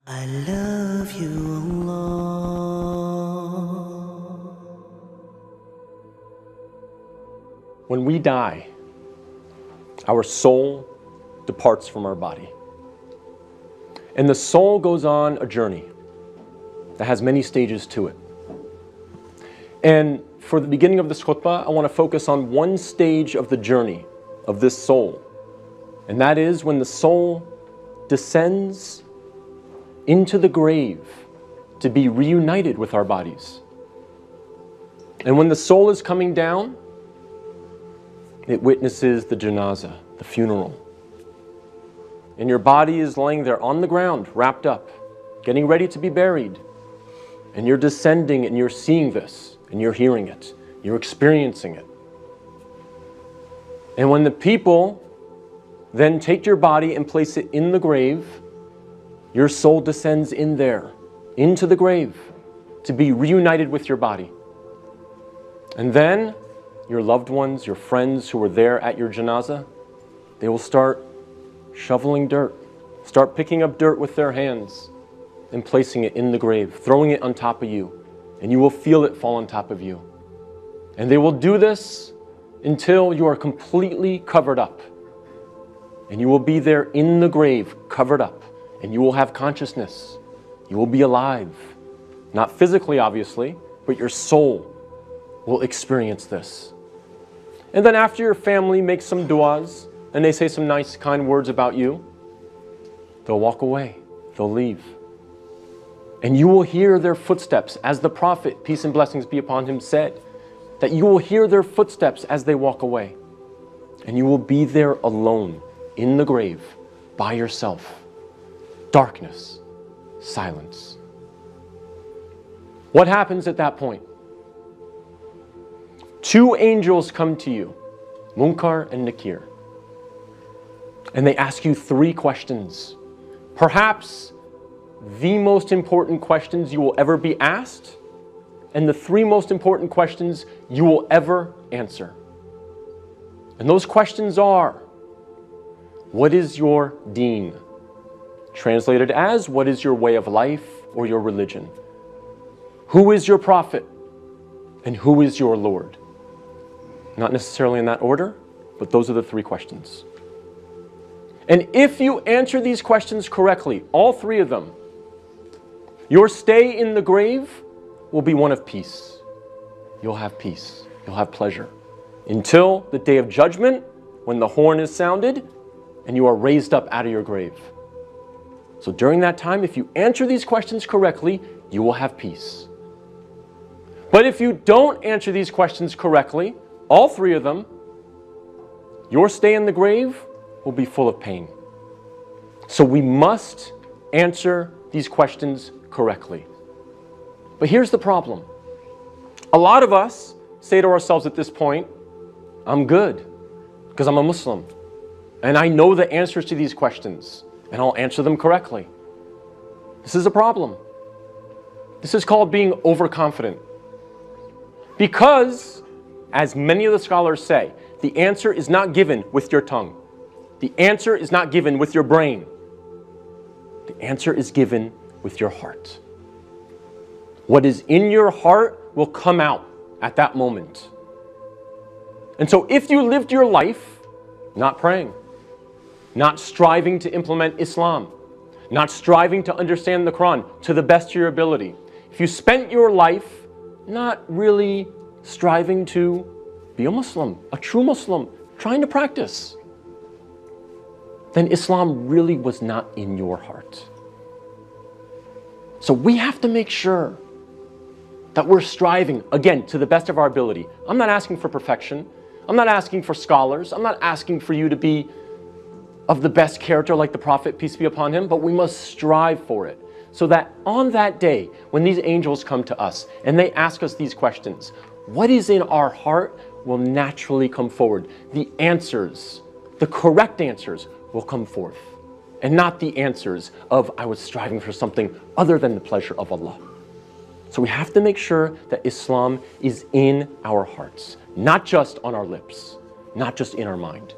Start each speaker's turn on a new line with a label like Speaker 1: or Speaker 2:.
Speaker 1: I love you, Allah.
Speaker 2: When we die, our soul departs from our body. And the soul goes on a journey that has many stages to it. And for the beginning of this khutbah, I want to focus on one stage of the journey of this soul. And that is when the soul descends into the grave to be reunited with our bodies. And when the soul is coming down, it witnesses the janazah, the funeral. And your body is laying there on the ground, wrapped up, getting ready to be buried. And you're descending and you're seeing this, and you're hearing it, you're experiencing it. And when the people then take your body and place it in the grave, your soul descends in there, into the grave, to be reunited with your body. And then your loved ones, your friends who were there at your janazah, they will start shoveling dirt, start picking up dirt with their hands and placing it in the grave, throwing it on top of you, and you will feel it fall on top of you. And they will do this until you are completely covered up. And you will be there in the grave, covered up, and you will have consciousness. You will be alive. Not physically, obviously, but your soul will experience this. And then after your family makes some du'as, and they say some nice, kind words about you, they'll walk away. They'll leave. And you will hear their footsteps, as the Prophet, peace and blessings be upon him, said, that you will hear their footsteps as they walk away. And you will be there alone, in the grave, by yourself. Darkness, silence. What happens at that point? Two angels come to you, Munkar and Nakir. And they ask you three questions. Perhaps the most important questions you will ever be asked, and the three most important questions you will ever answer. And those questions are, what is your deen? Translated as, what is your way of life or your religion? Who is your prophet? And who is your Lord? Not necessarily in that order, but those are the three questions. And if you answer these questions correctly, all three of them, your stay in the grave will be one of peace. You'll have peace. You'll have pleasure. Until the day of judgment, when the horn is sounded and you are raised up out of your grave. So during that time, if you answer these questions correctly, you will have peace. But if you don't answer these questions correctly, all three of them, your stay in the grave will be full of pain. So we must answer these questions correctly. But here's the problem. A lot of us say to ourselves at this point, I'm good because I'm a Muslim and I know the answers to these questions and I'll answer them correctly. This is a problem. This is called being overconfident. Because, as many of the scholars say, the answer is not given with your tongue. The answer is not given with your brain. The answer is given with your heart. What is in your heart will come out at that moment. And so if you lived your life not praying, not striving to implement Islam, not striving to understand the Quran to the best of your ability, if you spent your life not really striving to be a Muslim, a true Muslim, trying to practice, then Islam really was not in your heart. So we have to make sure that we're striving, again, to the best of our ability. I'm not asking for perfection. I'm not asking for scholars. I'm not asking for you to be of the best character like the Prophet, peace be upon him, but we must strive for it. So that on that day, when these angels come to us and they ask us these questions, what is in our heart will naturally come forward. The answers, the correct answers will come forth. And not the answers of, I was striving for something other than the pleasure of Allah. So we have to make sure that Islam is in our hearts, not just on our lips, not just in our mind.